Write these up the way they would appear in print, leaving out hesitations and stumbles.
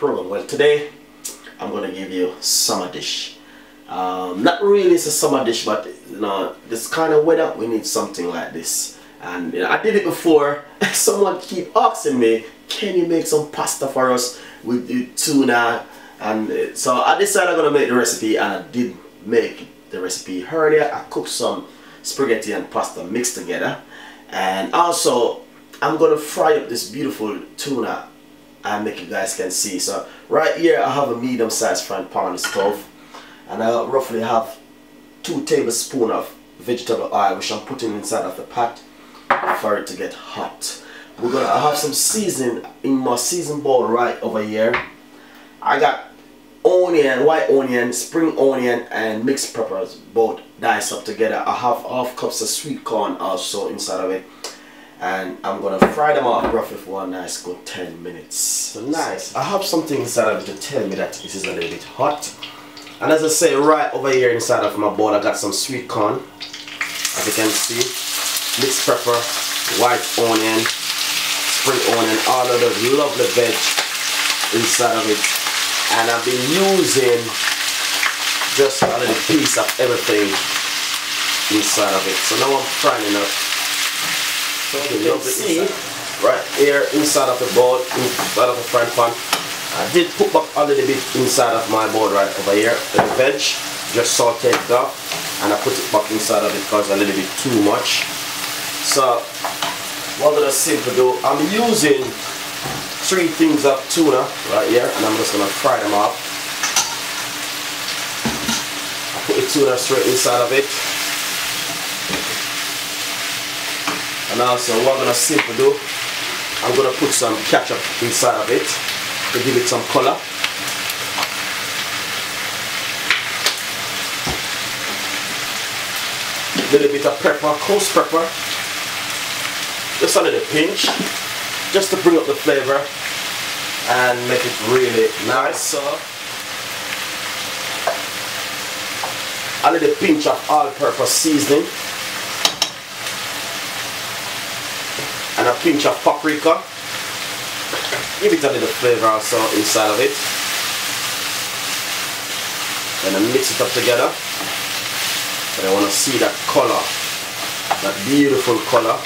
program. Well, today I'm gonna give you summer dish. Not really it's a summer dish, but you know, this kind of weather we need something like this. And you know, I did it before. Someone keep asking me, can you make some pasta for us with the tuna? And so I decided I'm gonna make the recipe, and I did make the recipe earlier. I cooked some spaghetti and pasta mixed together, and also I'm gonna fry up this beautiful tuna and make you guys can see. So right here I have a medium-sized frying pan on the stove, and I roughly have 2 tablespoons of vegetable oil, which I'm putting inside of the pot for it to get hot. I have some seasoning in my season bowl right over here. I got onion, white onion, spring onion, and mixed peppers, both diced up together. I have half cups of sweet corn also inside of it, and I'm gonna fry them up roughly for a nice good 10 minutes. So nice. I have something inside of it to tell me that this is a little bit hot. And as I say, right over here inside of my bowl I got some sweet corn, as you can see, mixed pepper, white onion, spring onion, all of those lovely veg inside of it. And I've been using just a little piece of everything inside of it. So now I'm frying it up. So you can see right here inside of the bowl, inside of the frying pan, I did put back a little bit inside of my bowl right over here. The veg, just sauteed it up, and I put it back inside of it because it's a little bit too much. So what I'm gonna simply do, I'm using 3 things of tuna right here, and I'm just gonna fry them up. I put the tuna straight inside of it. And also what I'm gonna simply do, I'm gonna put some ketchup inside of it to give it some color. A little bit of pepper, coarse pepper, just a little pinch, just to bring up the flavor and make it really nice. So a little pinch of all-purpose seasoning and a pinch of paprika. Give it a little flavor also inside of it. Then I mix it up together. And I want to see that color, that beautiful color.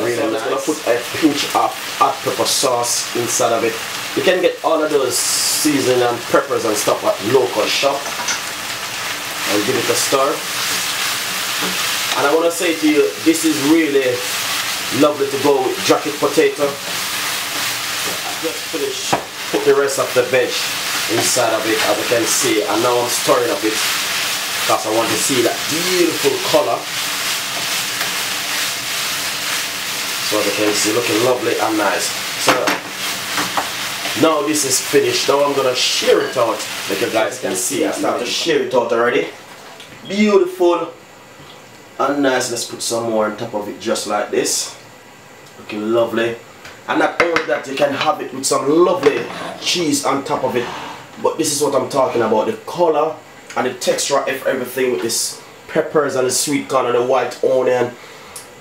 Really nice. I'm going to put a pinch of hot pepper sauce inside of it. You can get all of those seasoning and peppers and stuff at local shop. And give it a stir. And I want to say to you, this is really lovely to go with jacket potato. I just finished put the rest of the veg inside of it, as you can see, and now I'm stirring up it because I want to see that beautiful color. So as you can see, looking lovely and nice. So now this is finished. Now I'm gonna share it out, like you guys can see. I start to share it out already. Beautiful and nice. Let's put some more on top of it, just like this. Looking lovely. And not only that, you can have it with some lovely cheese on top of it. But this is what I'm talking about, the color and the texture of everything with this peppers and the sweet corn and the white onion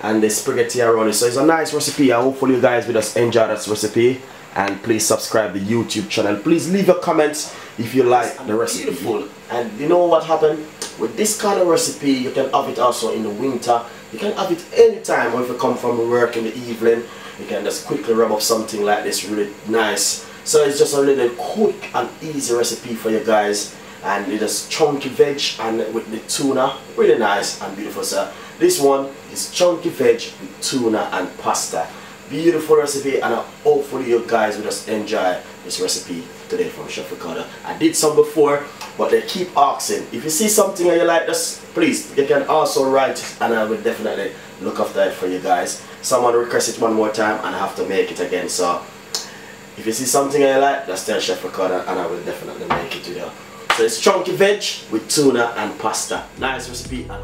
and the spaghetti around it. So it's a nice recipe. I hopefully you guys will just enjoy this recipe. And please subscribe to the YouTube channel. Please leave your comments if you like the recipe. Beautiful. And you know what happened? With this kind of recipe, you can have it also in the winter. You can have it anytime, or if you come from work in the evening, you can just quickly rub up something like this, really nice. So it's just a little quick and easy recipe for you guys. And it is chunky veg and with the tuna, really nice and beautiful. So this one is chunky veg with tuna and pasta. Beautiful recipe, and hopefully you guys will just enjoy this recipe today from Chef Ricardo. I did some before, but they keep asking. If you see something and you like this, please, you can also write it, and I will definitely look after it for you guys. Someone request it one more time and I have to make it again. So if you see something and you like, just tell Chef Ricardo and I will definitely make it to you. So it's chunky veg with tuna and pasta. Nice recipe. And